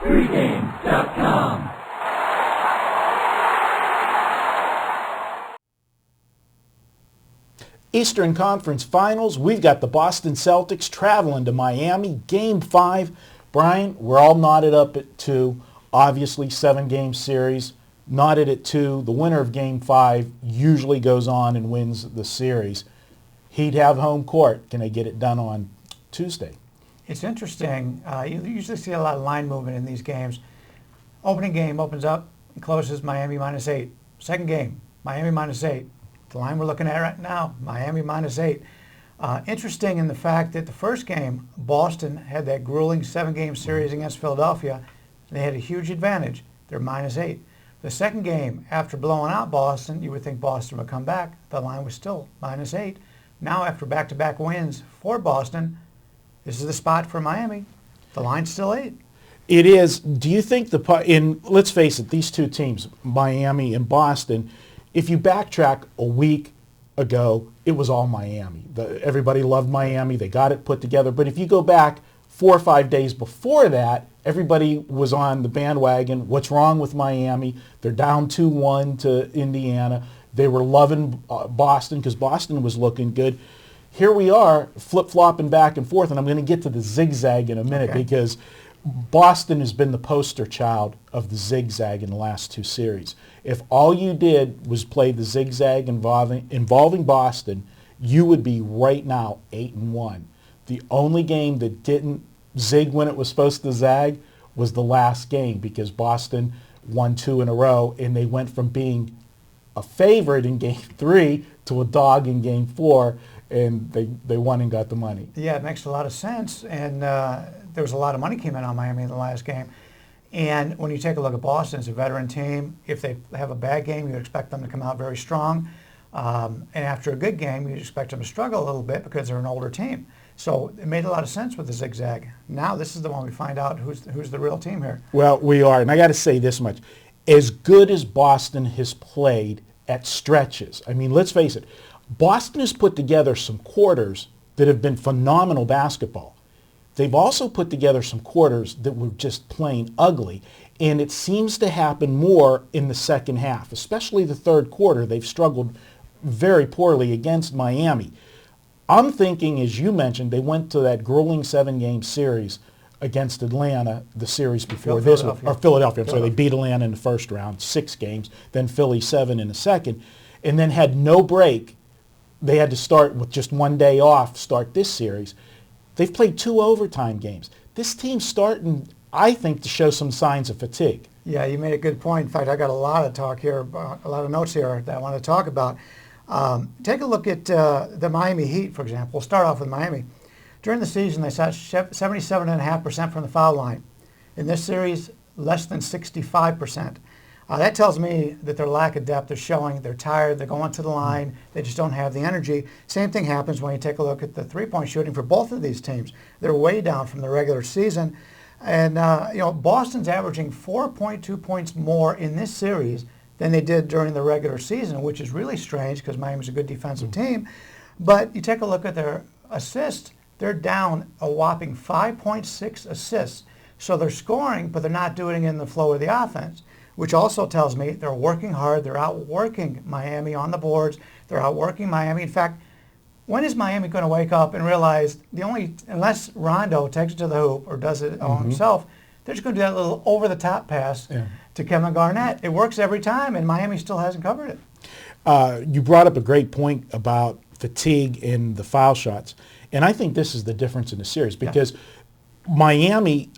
Pregame.com. Eastern Conference Finals, we've got the Boston Celtics traveling to Miami, Game 5. Brian, we're all knotted up at 2. Obviously, 7-game series, knotted at 2. The winner of Game 5 usually goes on and wins the series. He'd have home court. Can they get it done on Tuesday? It's interesting. You usually see a lot of line movement in these games. Opening game opens up and closes Miami -8. Second game, Miami -8. The line we're looking at right now, Miami -8. Interesting in the fact that the first game, Boston had that grueling 7-game series against Philadelphia. They had a huge advantage. They're -8. The second game, after blowing out Boston, you would think Boston would come back. The line was still -8. Now, after back-to-back wins for Boston, this is the spot for Miami. The line's still 8. It is. Do you think let's face it, these two teams, Miami and Boston, if you backtrack a week ago, it was all Miami. Everybody loved Miami. They got it put together. But if you go back 4 or 5 days before that, everybody was on the bandwagon. What's wrong with Miami? They're down 2-1 to Indiana. They were loving Boston because Boston was looking good. Here we are flip-flopping back and forth, and I'm going to get to the zigzag in a minute because Boston has been the poster child of the zigzag in the last 2 series. If all you did was play the zigzag involving Boston, you would be right now 8-1. The only game that didn't zig when it was supposed to zag was the last game because Boston won 2 in a row, and they went from being a favorite in Game 3 to a dog in Game 4, and they won and got the money. Yeah, it makes a lot of sense, and there was a lot of money came in on Miami in the last game. And when you take a look at Boston, it's a veteran team. If they have a bad game, you'd expect them to come out very strong. And after a good game, you'd expect them to struggle a little bit because they're an older team. So it made a lot of sense with the zigzag. Now this is the one we find out who's the real team here. Well, we are. And I got to say this much. As good as Boston has played at stretches, I mean, let's face it, Boston has put together some quarters that have been phenomenal basketball. They've also put together some quarters that were just plain ugly, and it seems to happen more in the second half, especially the third quarter. They've struggled very poorly against Miami. I'm thinking, as you mentioned, they went to that grueling 7-game series against Atlanta, the series before this one, or Philadelphia. I'm sorry, they beat Atlanta in the first round, 6 games, then Philly 7 in the second, and then had no break. They had to start with just 1 day off, start this series. They've played 2 overtime games. This team's starting, I think, to show some signs of fatigue. Yeah, you made a good point. In fact, I got a lot of talk here, a lot of notes here that I want to talk about. Take a look at the Miami Heat, for example. We'll start off with Miami. During the season, they shot 77.5% from the foul line. In this series, less than 65%. That tells me that their lack of depth is showing. They're tired. They're going to the line. They just don't have the energy. Same thing happens when you take a look at the three-point shooting for both of these teams. They're way down from the regular season. And, Boston's averaging 4.2 points more in this series than they did during the regular season, which is really strange because Miami's a good defensive team. But you take a look at their assists. They're down a whopping 5.6 assists. So they're scoring, but they're not doing it in the flow of the offense, which also tells me they're working hard. They're outworking Miami on the boards. They're outworking Miami. In fact, when is Miami going to wake up and realize unless Rondo takes it to the hoop or does it all himself, they're just going to do that little over-the-top pass to Kevin Garnett. It works every time, and Miami still hasn't covered it. You brought up a great point about fatigue in the foul shots, and I think this is the difference in the series because Miami,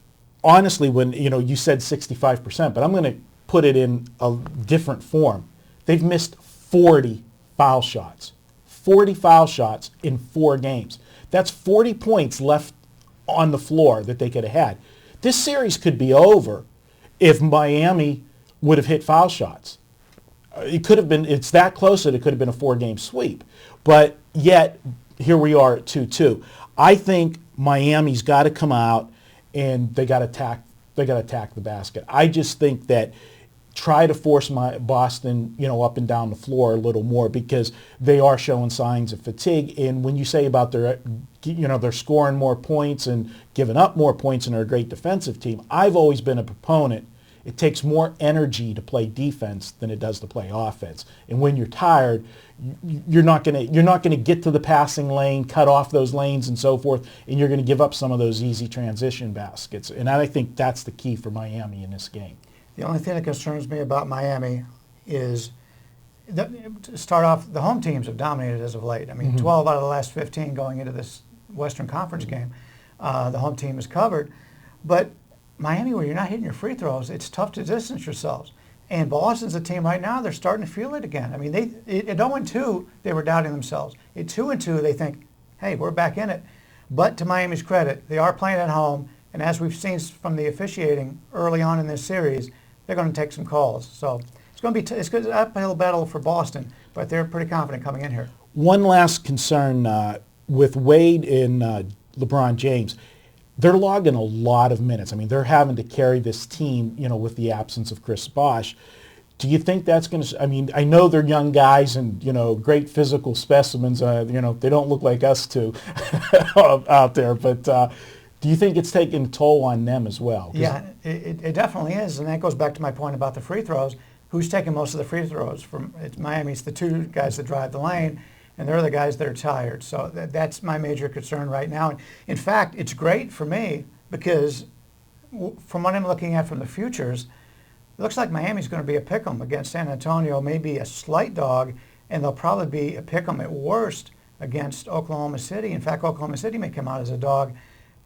honestly, when you said 65%, but I'm going to put it in a different form. They've missed 40 foul shots. 40 foul shots in 4 games. That's 40 points left on the floor that they could have had. This series could be over if Miami would have hit foul shots. It could have been, it's that close that it could have been a 4-game sweep. But yet, here we are at 2-2. I think Miami's got to come out and they got to attack the basket. I just think that try to force my Boston, up and down the floor a little more because they are showing signs of fatigue. And when you say about they're scoring more points and giving up more points and they're a great defensive team, I've always been a proponent. It takes more energy to play defense than it does to play offense. And when you're tired, you're not going to get to the passing lane, cut off those lanes and so forth, and you're going to give up some of those easy transition baskets. And I think that's the key for Miami in this game. The only thing that concerns me about Miami is, to start off, the home teams have dominated as of late. I mean, 12 out of the last 15 going into this Western Conference game, the home team is covered. But Miami, where you're not hitting your free throws, it's tough to distance yourselves. And Boston's a team right now, they're starting to feel it again. I mean, at 0-2, they were doubting themselves. At 2-2, they think, hey, we're back in it. But to Miami's credit, they are playing at home. And as we've seen from the officiating early on in this series, they're going to take some calls. So it's going to be it's an uphill battle for Boston, but they're pretty confident coming in here. One last concern with Wade and LeBron James. They're logging a lot of minutes. I mean, they're having to carry this team, with the absence of Chris Bosh. Do you think that's going to, I know they're young guys and, great physical specimens. They don't look like us two out there, but do you think it's taking a toll on them as well? Yeah, it definitely is, and that goes back to my point about the free throws. Who's taking most of the free throws? It's Miami. It's the two guys that drive the lane, and they're the guys that are tired. So that's my major concern right now. And in fact, it's great for me because from what I'm looking at from the futures, it looks like Miami's going to be a pick'em against San Antonio, maybe a slight dog, and they'll probably be a pick'em at worst against Oklahoma City. In fact, Oklahoma City may come out as a dog.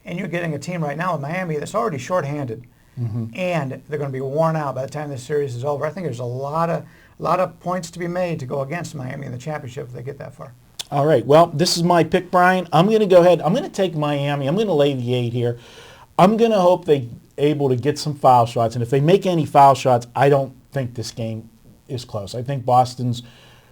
And you're getting a team right now with Miami that's already shorthanded, and they're going to be worn out by the time this series is over. I think there's a lot of points to be made to go against Miami in the championship if they get that far. All right. Well, this is my pick, Brian. I'm going to go ahead. I'm going to take Miami. I'm going to lay the 8 here. I'm going to hope they're able to get some foul shots, and if they make any foul shots, I don't think this game is close. I think Boston's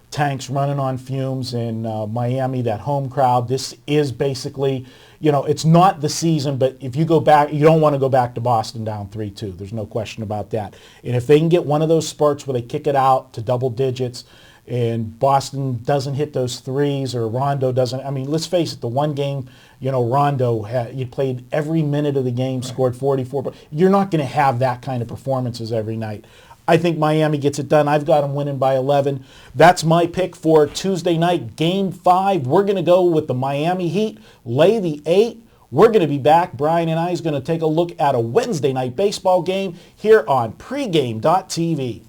tanks running on fumes, and Miami, that home crowd, this is basically, it's not the season, but if you go back, you don't want to go back to Boston down 3-2. There's no question about that. And if they can get one of those spurts where they kick it out to double digits and Boston doesn't hit those threes or Rondo doesn't, let's face it, the one game, Rondo, he played every minute of the game, scored 44, but you're not going to have that kind of performances every night. I think Miami gets it done. I've got them winning by 11. That's my pick for Tuesday night, Game 5. We're going to go with the Miami Heat, lay the 8. We're going to be back. Brian and I is going to take a look at a Wednesday night baseball game here on pregame.tv.